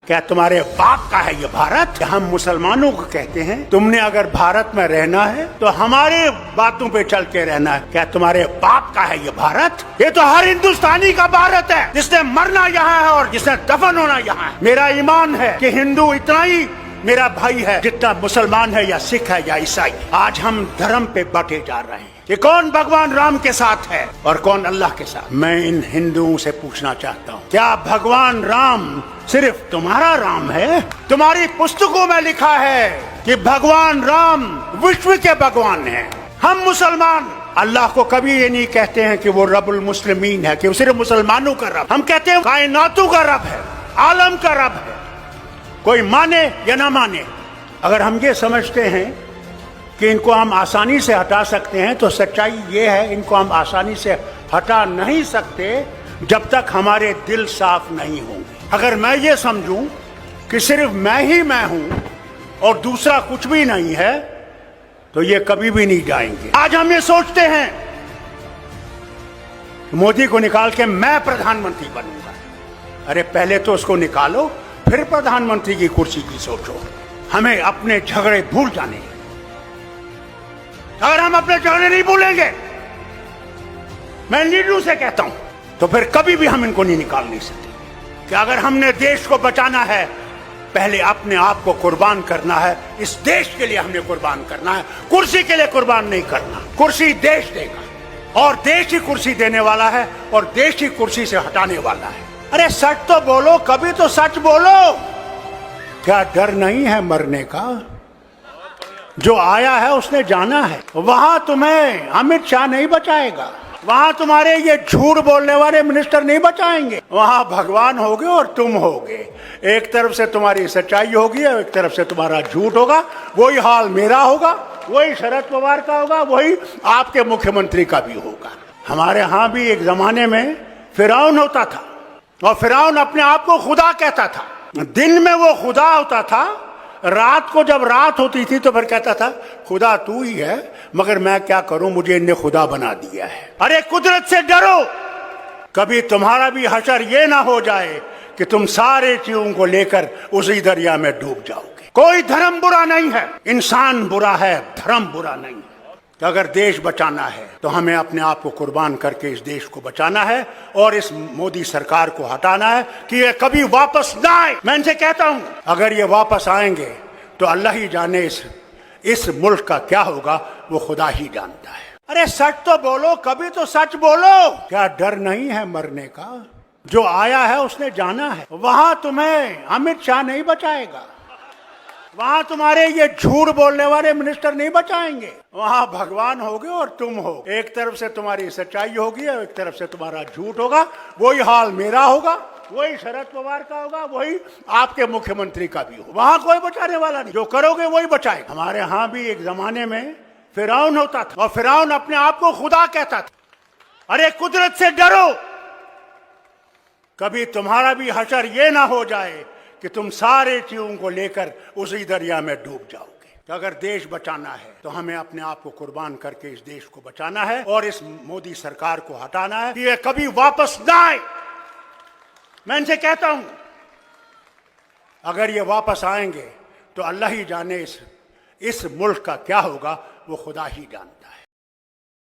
क्या तुम्हारे बाप का है ये भारत? हम मुसलमानों को कहते हैं तुमने अगर भारत में रहना है तो हमारे बातों पे चल के रहना है। क्या तुम्हारे बाप का है ये भारत? ये तो हर हिंदुस्तानी का भारत है, जिसने मरना यहाँ है और जिसने दफन होना यहाँ है। मेरा ईमान है कि हिंदू इतना ही मेरा भाई है जितना मुसलमान है या सिख है या ईसाई। आज हम धर्म पे बटे जा रहे हैं कि कौन भगवान राम के साथ है और कौन अल्लाह के साथ। मैं इन हिंदुओं से पूछना चाहता हूँ, क्या भगवान राम सिर्फ तुम्हारा राम है? तुम्हारी पुस्तकों में लिखा है कि भगवान राम विश्व के भगवान हैं। हम मुसलमान अल्लाह को कभी ये नहीं कहते हैं कि वो रब्बुल मुस्लिमीन है, कि वो सिर्फ मुसलमानों का रब। हम कहते हैं कायनातों का रब है, आलम का रब है। कोई माने या ना माने, अगर हम ये समझते हैं कि इनको हम आसानी से हटा सकते हैं तो सच्चाई ये है, इनको हम आसानी से हटा नहीं सकते जब तक हमारे दिल साफ नहीं होंगे। अगर मैं ये समझूं कि सिर्फ मैं ही मैं हूं और दूसरा कुछ भी नहीं है तो ये कभी भी नहीं जाएंगे। आज हम ये सोचते हैं मोदी को निकाल के मैं प्रधानमंत्री बनूंगा। अरे पहले तो उसको निकालो, फिर प्रधानमंत्री की कुर्सी की सोचो। हमें अपने झगड़े भूल जाने। अगर हम अपने झगड़े नहीं भूलेंगे, मैं लीडरों से कहता हूं, तो फिर कभी भी हम इनको नहीं निकाल नहीं सकते। कि अगर हमने देश को बचाना है, पहले अपने आप को कुर्बान करना है। इस देश के लिए हमने कुर्बान करना है, कुर्सी के लिए कुर्बान नहीं करना। कुर्सी देश देगा और देश ही कुर्सी देने वाला है और देश ही कुर्सी से हटाने वाला है। अरे सच तो बोलो, कभी तो सच बोलो। क्या डर नहीं है मरने का? जो आया है उसने जाना है। वहां तुम्हें अमित शाह नहीं बचाएगा, वहां तुम्हारे ये झूठ बोलने वाले मिनिस्टर नहीं बचाएंगे। वहां भगवान होगे और तुम होगे। एक तरफ से तुम्हारी सच्चाई होगी और एक तरफ से तुम्हारा झूठ होगा। वही हाल मेरा होगा, वही शरद पवार का होगा, वही आपके मुख्यमंत्री का भी होगा। हमारे यहाँ भी एक जमाने में फिरौन होता था और फिरौन अपने आप को खुदा कहता था। दिन में वो खुदा होता था, रात को जब रात होती थी तो फिर कहता था खुदा तू ही है, मगर मैं क्या करूं, मुझे इनने खुदा बना दिया है। अरे कुदरत से डरो, कभी तुम्हारा भी हशर ये ना हो जाए कि तुम सारे चीजों को लेकर उसी दरिया में डूब जाओगे। कोई धर्म बुरा नहीं है, इंसान बुरा है, धर्म बुरा नहीं है। तो अगर देश बचाना है तो हमें अपने आप को कुर्बान करके इस देश को बचाना है और इस मोदी सरकार को हटाना है कि ये कभी वापस ना आए। मैं इनसे कहता हूं, अगर ये वापस आएंगे तो अल्लाह ही जाने इस मुल्क का क्या होगा, वो खुदा ही जानता है। अरे सच तो बोलो, कभी तो सच बोलो। क्या डर नहीं है मरने का? जो आया है उसने जाना है। वहां तुम्हें अमित शाह नहीं बचाएगा, वहां तुम्हारे ये झूठ बोलने वाले मिनिस्टर नहीं बचाएंगे। वहां भगवान होगे और तुम हो। एक तरफ से तुम्हारी सच्चाई होगी और एक तरफ से तुम्हारा झूठ होगा। वही हाल मेरा होगा, वही शरद पवार का होगा, वही आपके मुख्यमंत्री का भी होगा। वहां कोई बचाने वाला नहीं, जो करोगे वही बचाएगा। हमारे यहाँ भी एक जमाने में फिरौन होता था और फिरौन अपने आप को खुदा कहता था। अरे कुदरत से डरो, कभी तुम्हारा भी हशर ये ना हो जाए कि तुम सारे चीजों को लेकर उसी दरिया में डूब जाओगे। तो अगर देश बचाना है तो हमें अपने आप को कुर्बान करके इस देश को बचाना है और इस मोदी सरकार को हटाना है कि ये कभी वापस ना आए। मैं इनसे कहता हूं, अगर ये वापस आएंगे तो अल्लाह ही जाने इस मुल्क का क्या होगा, वो खुदा ही जानता है।